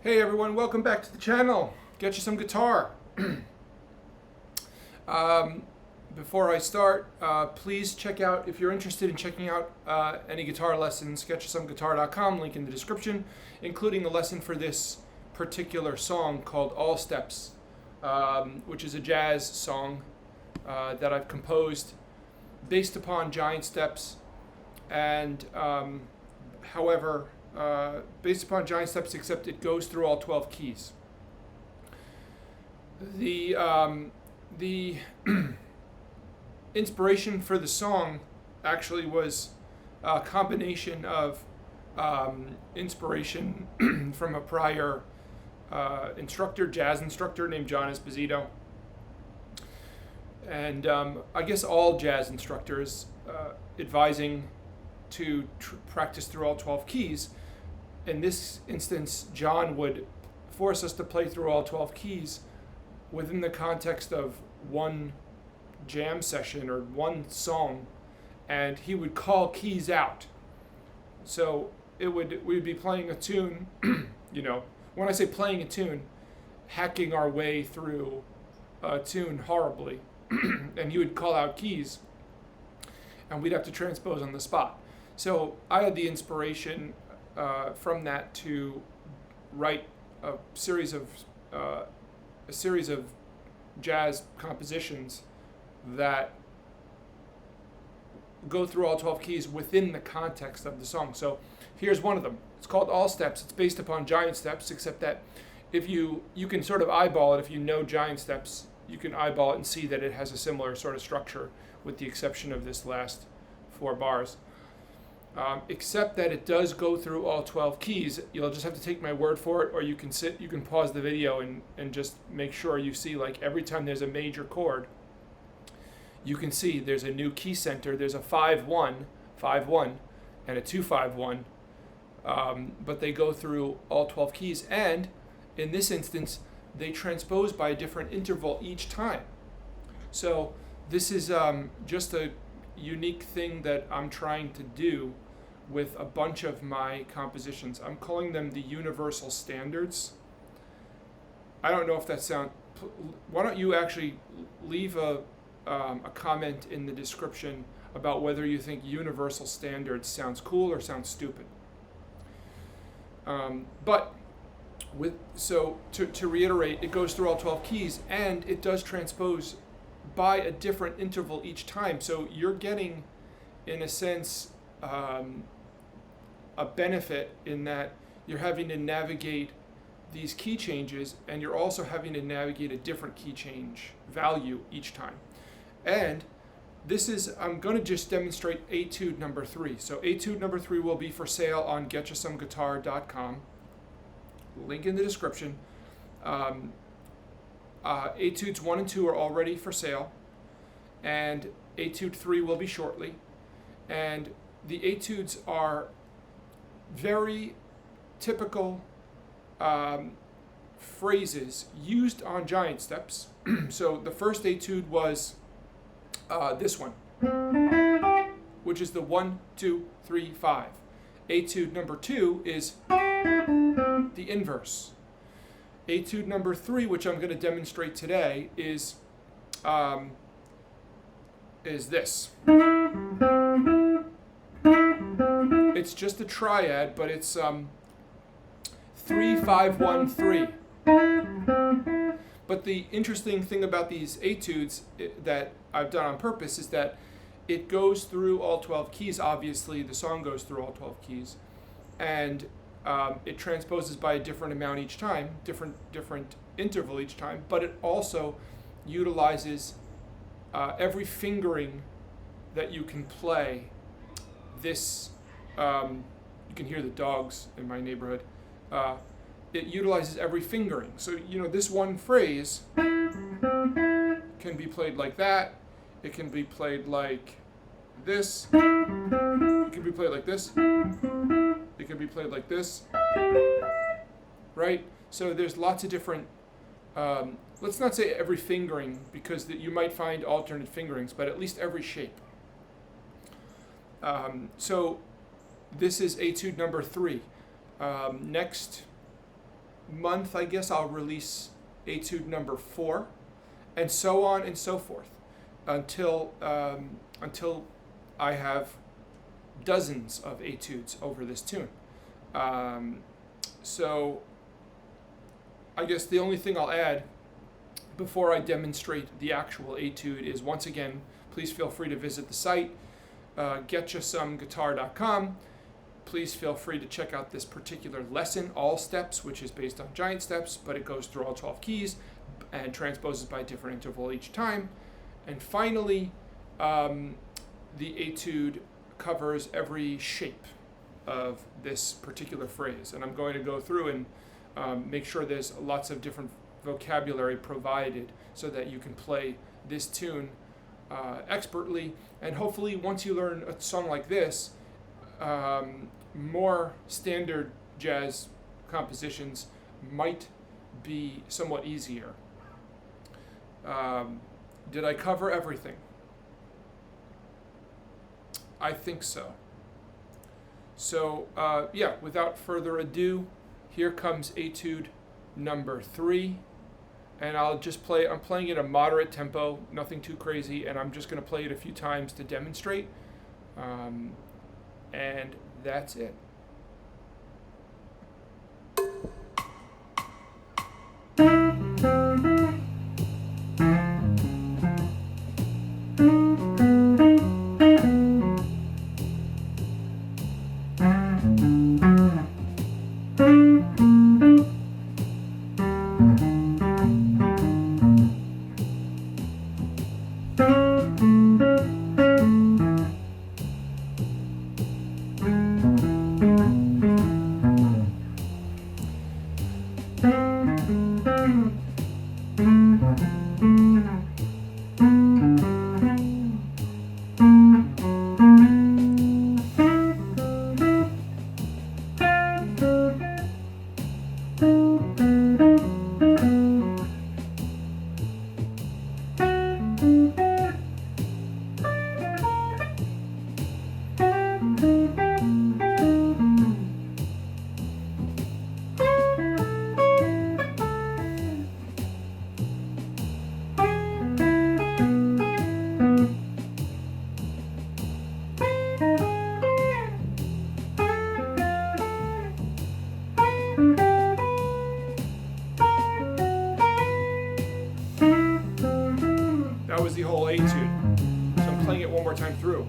Hey everyone, welcome back to the channel. Get you some guitar. Before I start, please check out, if you're interested in checking out any guitar lessons, getyoussomeguitar.com, link in the description, including a lesson for this particular song called All Steps, which is a jazz song that I've composed based upon giant steps, and however, based upon giant steps, except it goes through all 12 keys. The inspiration for the song actually was a combination of inspiration from a prior jazz instructor named John Esposito. And I guess all jazz instructors advising to practice through all 12 keys. In this instance, John would force us to play through all 12 keys within the context of one jam session or one song, and he would call keys out. So we'd be playing a tune, when I say playing a tune, hacking our way through a tune horribly, and he would call out keys, and we'd have to transpose on the spot. So I had the inspiration from that to write a series of jazz compositions that go through all 12 keys within the context of the song. So here's one of them. It's called All Steps. It's based upon giant steps, except that if you can sort of eyeball it. If you know giant steps, you can eyeball it and see that it has a similar sort of structure, with the exception of this last 4 bars. Except that it does go through all 12 keys. You'll just have to take my word for it, or you can pause the video and just make sure you see, like, every time there's a major chord, you can see there's a new key center. There's a 5-1, 5-1, and a 2-5-1, but they go through all 12 keys, and in this instance, they transpose by a different interval each time. So this is just a unique thing that I'm trying to do with a bunch of my compositions. I'm calling them the universal standards. I don't know if that sounds... Why don't you actually leave a comment in the description about whether you think universal standards sounds cool or sounds stupid. To reiterate, it goes through all 12 keys, and it does transpose by a different interval each time. So you're getting, in a sense, a benefit in that you're having to navigate these key changes, and you're also having to navigate a different key change value each time. And this is, I'm going to just demonstrate Etude number 3. So Etude number 3 will be for sale on getyoussomeguitar.com. Link in the description. Etudes 1 and 2 are already for sale, and Etude 3 will be shortly. And the Etudes are very typical phrases used on giant steps. So the first Etude was this one, which is the 1, 2, 3, 5. Etude number 2 is the inverse. Etude number 3, which I'm going to demonstrate today, is this. It's just a triad, but it's 3, 5, 1, 3. But the interesting thing about these etudes that I've done on purpose is that it goes through all 12 keys. Obviously, the song goes through all 12 keys, and it transposes by a different amount each time, different interval each time, but it also utilizes every fingering that you can play. This, you can hear the dogs in my neighborhood. It utilizes every fingering. So, this one phrase can be played like that. It can be played like this. It can be played like this. It can be played like this, right? So there's lots of different, let's not say every fingering, because you might find alternate fingerings, but at least every shape. So this is Etude number 3. Next month, I guess, I'll release Etude number 4, and so on and so forth, until I have dozens of Etudes over this tune. So I guess the only thing I'll add before I demonstrate the actual Etude is, once again, please feel free to visit the site, getchasomeguitar.com. Please feel free to check out this particular lesson, All Steps, which is based on giant steps, but it goes through all 12 keys and transposes by a different interval each time. And finally, the Etude covers every shape of this particular phrase. And I'm going to go through and make sure there's lots of different vocabulary provided so that you can play this tune expertly. And hopefully, once you learn a song like this, more standard jazz compositions might be somewhat easier. Did I cover everything? I think so. So, yeah, without further ado, here comes Etude number 3. And I'll just play, I'm playing at a moderate tempo, nothing too crazy, and I'm just going to play it a few times to demonstrate. And that's it. That was the whole Etude. So I'm playing it one more time through.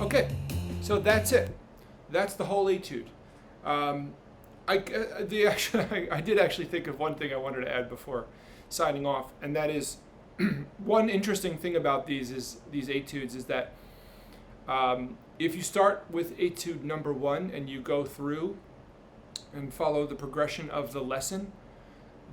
Okay, so that's it. That's the whole Etude. I did actually think of one thing I wanted to add before signing off, and that is one interesting thing about these Etudes is that if you start with Etude number 1 and you go through and follow the progression of the lesson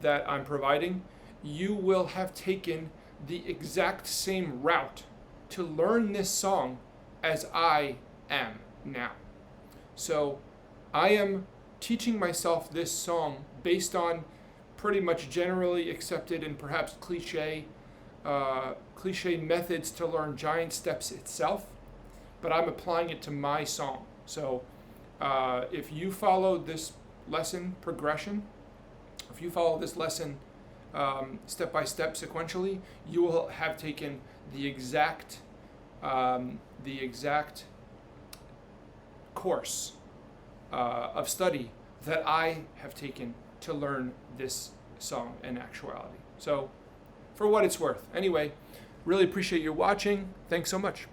that I'm providing, you will have taken the exact same route to learn this song as I am now. So I am teaching myself this song based on pretty much generally accepted and perhaps cliche methods to learn giant steps itself, but I'm applying it to my song. So if you follow this lesson progression, If you follow this lesson step by step sequentially, you will have taken the exact course of study that I have taken to learn this song in actuality. So, for what it's worth. Anyway, really appreciate you watching. Thanks so much.